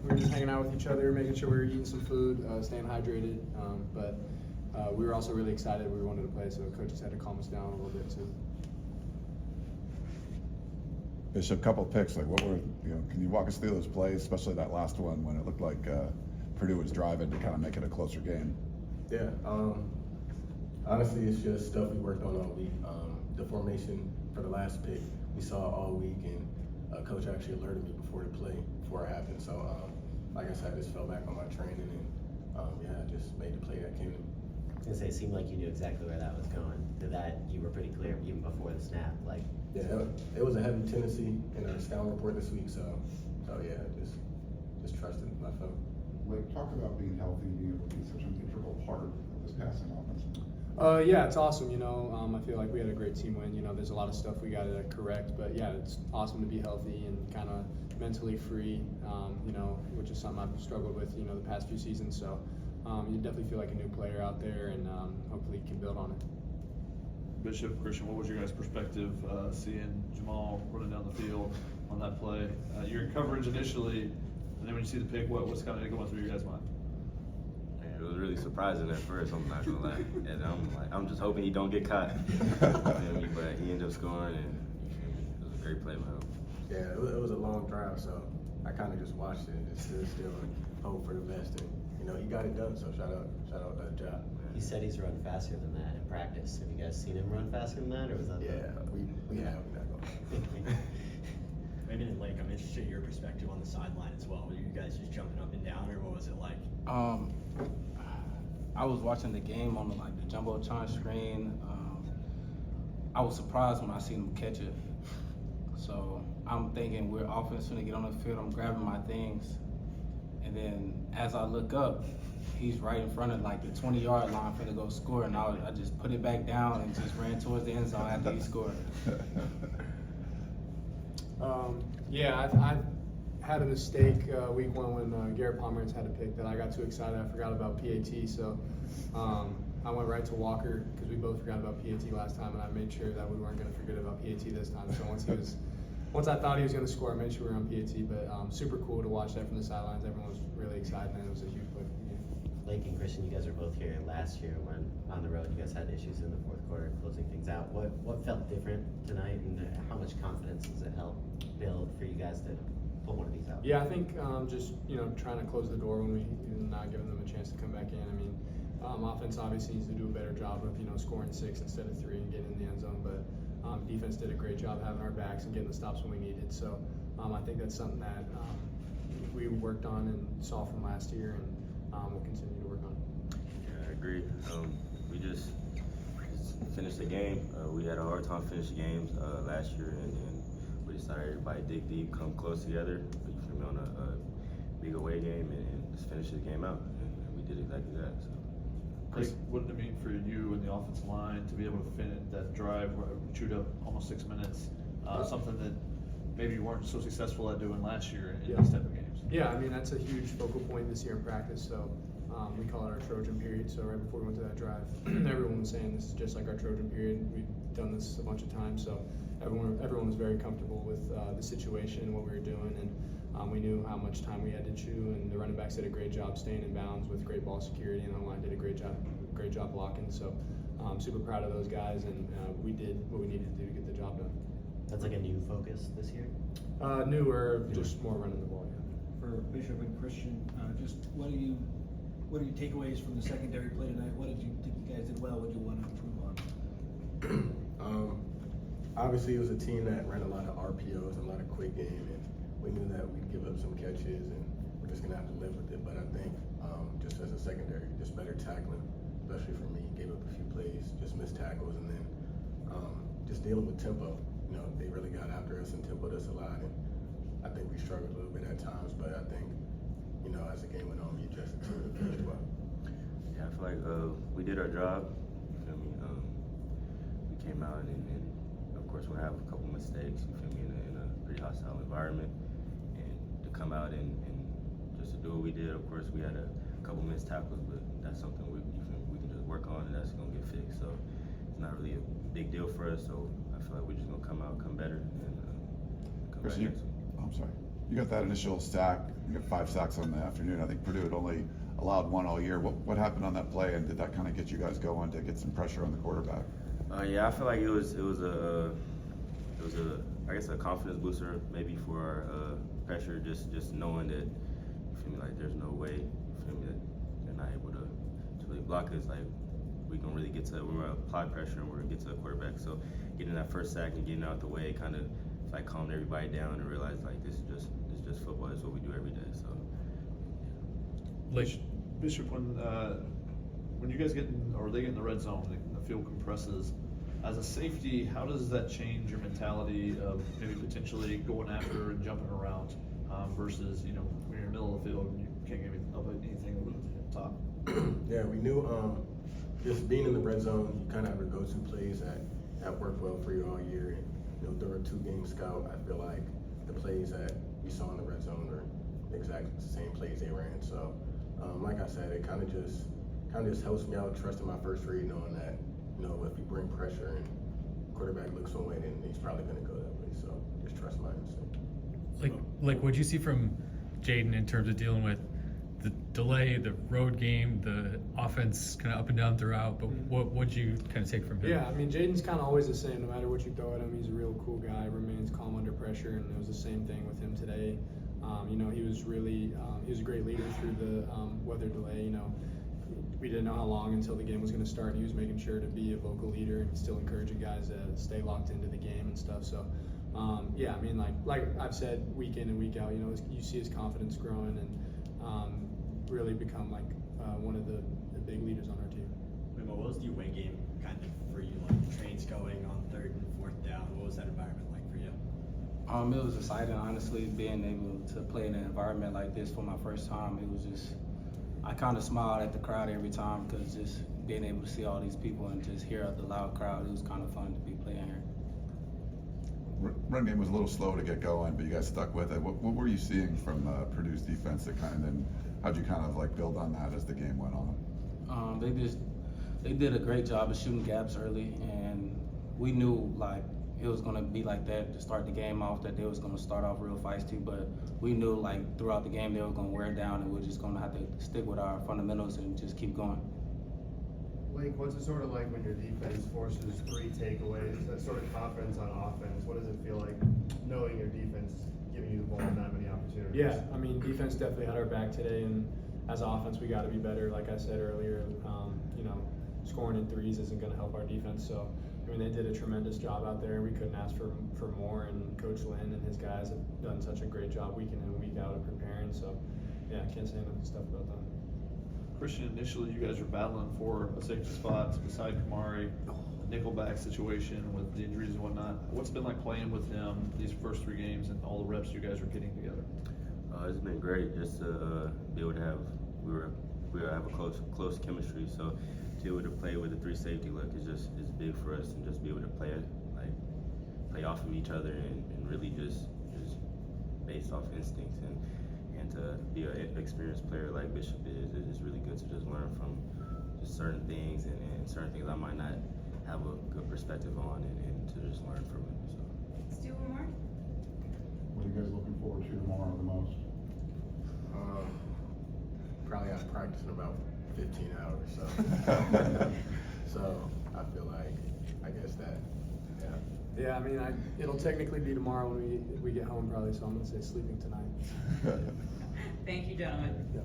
we were just hanging out with each other, making sure we were eating some food, staying hydrated. But we were also really excited. We wanted to play, so coaches had to calm us down a little bit too. Bishop, couple of picks. Like, what were can you walk us through those plays, especially that last one when it looked like Purdue was driving to kind of make it a closer game? Yeah. Honestly, it's just stuff we worked on all week. The formation for the last pick we saw all week, and coach actually alerted me before the play, before it happened. So, like I said, I just fell back on my training, and I just made the play that came to me. I was gonna say, it seemed like you knew exactly where that was going. You were pretty clear even before the snap. Like, yeah, it was a heavy tendency in our scouting report this week. So yeah, just trusted my phone. Like, talk about being healthy, being able to be such an integral part of this passing offense. Yeah, it's awesome. I feel like we had a great team win. There's a lot of stuff we got to correct, but yeah, it's awesome to be healthy and kind of mentally free. Which is something I've struggled with, the past few seasons. So you definitely feel like a new player out there, and hopefully you can build on it. Bishop, Christian, what was your guys' perspective seeing Jamal running down the field on that play? You're in coverage initially, and then when you see the pick, what's kind of going through your guys' mind? It was really surprising at first, I'm not gonna lie. And I'm just hoping he don't get caught. But he ended up scoring, and it was a great play by him. Yeah, it was a long drive, so I kind of just watched it and just stood still and hope for the best. And he got it done, so shout out that job. he said he's run faster than that in practice. Have you guys seen him run faster than that, or was that? Yeah, we have. Raymond and Lake, I'm interested in your perspective on the sideline as well. Were you guys just jumping up and down, or what was it like? I was watching the game on the jumbotron screen. I was surprised when I seen him catch it. So I'm thinking we're offense gonna get on the field. I'm grabbing my things, and then as I look up, he's right in front of the 20-yard line for to go score, and I just put it back down and just ran towards the end zone after he scored. I had a mistake week one when Garrett Pomerantz had a pick that I got too excited. I forgot about PAT, so I went right to Walker because we both forgot about PAT last time, and I made sure that we weren't going to forget about PAT this time. So once I thought he was going to score, I made sure we were on PAT. But super cool to watch that from the sidelines. Everyone was really excited, and it was a huge play for me. Lake and Christian, you guys were both here last year when on the road you guys had issues in the fourth quarter closing things out. What felt different tonight, and how much confidence does it help build for you guys to pull one of these out? Yeah, I think just trying to close the door when we not giving them a chance to come back in. I mean, offense obviously needs to do a better job of scoring 6 instead of 3 and getting in the end zone, but defense did a great job having our backs and getting the stops when we needed. So I think that's something that we worked on and saw from last year, and we'll continue to work on. Yeah, I agree. We just finished the game. We had a hard time finishing games last year, and we decided everybody dig deep, come close together. You feel me, on a big away game, and just finish the game out. And we did exactly that. So. Chris, what did it mean for you and the offensive line to be able to finish that drive where we chewed up almost 6 minutes? Something that maybe you weren't so successful at doing last year in these type of games. Yeah, I mean, that's a huge focal point this year in practice. So we call it our Trojan period. So right before we went to that drive, everyone was saying this is just like our Trojan period. We've done this a bunch of times. So everyone was very comfortable with the situation and what we were doing. And we knew how much time we had to chew, and the running backs did a great job staying in bounds with great ball security, and the line did a great job blocking. So I'm super proud of those guys, and we did what we needed to do to get the job done. That's like a new focus this year? Newer, just more running the ball, yeah. For Bishop and Christian, just what are your takeaways from the secondary play tonight? What did you think you guys did well? What do you want to improve on? Obviously, it was a team that ran a lot of RPOs and a lot of quick game, and we knew that we'd give up some catches, and we're just gonna have to live with it. But I think just as a secondary, just better tackling, especially for me. Gave up a few plays, just missed tackles, and then just dealing with tempo. They really got after us and tempoed us a lot, and I think we struggled a little bit at times. But I think as the game went on, we adjusted to it pretty well. Yeah, I feel like we did our job. You feel me? We came out and of course we'll have a couple mistakes. You feel me? In a pretty hostile environment, and to come out and just to do what we did. Of course, we had a couple missed tackles, but that's something we can just work on, and that's gonna get fixed. So it's not really a big deal for us. So I feel like we're just gonna come out, come better, and come back next week. I'm sorry. You got that initial sack, you got 5 sacks on the afternoon. I think Purdue had only allowed 1 all year. What happened on that play, and did that kind of get you guys going to get some pressure on the quarterback? Yeah, I feel like it was a I guess a confidence booster maybe for our pressure, just knowing that, you feel me, like there's no way, you feel me, that they're not able to really block us. Like we can really get to, we're gonna apply pressure and we're gonna get to the quarterback. So getting that first sack and getting out the way kind of like calmed everybody down and realized like this is just football. It's what we do every day. So Bishop, when you guys get in, or they get in the red zone, the field compresses. As a safety, how does that change your mentality of maybe potentially going after and jumping around versus, you know, when you're in the middle of the field and you can't get anything over the top? Yeah, we knew just being in the red zone, you kind of have your go-to plays that worked well for you all year. And, you know, during a 2-game scout, I feel like the plays that we saw in the red zone are exactly the same plays they ran. So, like I said, it kind of just helps me out trusting my first read, knowing that, you know, if you bring pressure and quarterback looks one way, then he's probably going to go that way. So just trust my instinct. Like what'd you see from Jaden in terms of dealing with the delay, the road game, the offense kind of up and down throughout? But what'd you kind of take from him? Yeah, I mean, Jaden's kind of always the same. No matter what you throw at him, he's a real cool guy, remains calm under pressure, and it was the same thing with him today. You know, he was really, he was a great leader through the weather delay. You know, we didn't know how long until the game was going to start, and he was making sure to be a vocal leader and still encouraging guys to stay locked into the game and stuff. So, yeah, I mean, like I've said, week in and week out, you know, you see his confidence growing and really become like one of the big leaders on our team. What was the away game kind of for you? Like trains going on 3rd and 4th down. What was that environment like for you? It was exciting, honestly, being able to play in an environment like this for my first time. It was just, I kind of smiled at the crowd every time because just being able to see all these people and just hear the loud crowd, it was kind of fun to be playing here. Run game was a little slow to get going, but you guys stuck with it. What were you seeing from Purdue's defense that and then how'd you kind of like build on that as the game went on? They did a great job of shooting gaps early, and we knew like it was gonna be like that to start the game off, that they was gonna start off real feisty, but we knew like throughout the game they were gonna wear down, and we're just gonna have to stick with our fundamentals and just keep going. Lake, what's it sort of like when your defense forces 3 takeaways, that sort of confidence on offense? What does it feel like knowing your defense giving you the ball in that many opportunities? Yeah, I mean, defense definitely had our back today, and as offense, we got to be better. Like I said earlier, you know, scoring in threes isn't going to help our defense. So, I mean, they did a tremendous job out there. We couldn't ask for more, and Coach Lynn and his guys have done such a great job week in and week out of preparing. So, yeah, I can't say enough stuff about them. Christian, initially you guys were battling for a safety spot beside Kamari, a nickelback situation with the injuries and whatnot. What's it been like playing with him these first 3 games and all the reps you guys are getting together? It's been great just to be able to have we have a close chemistry. So to be able to play with a 3 safety look is big for us, and just be able to play off of each other and really just based off instincts and to be an experienced player like Bishop is really good to just learn from just certain things and certain things I might not have a good perspective on and to just learn from it. So. Let's do one more. What are you guys looking forward to tomorrow the most? Probably out of practice in about 15 hours. So, so I feel like, I guess that, yeah. Yeah, I mean, it'll technically be tomorrow when we get home probably, so I'm going to say sleeping tonight. Thank you, gentlemen. Yeah.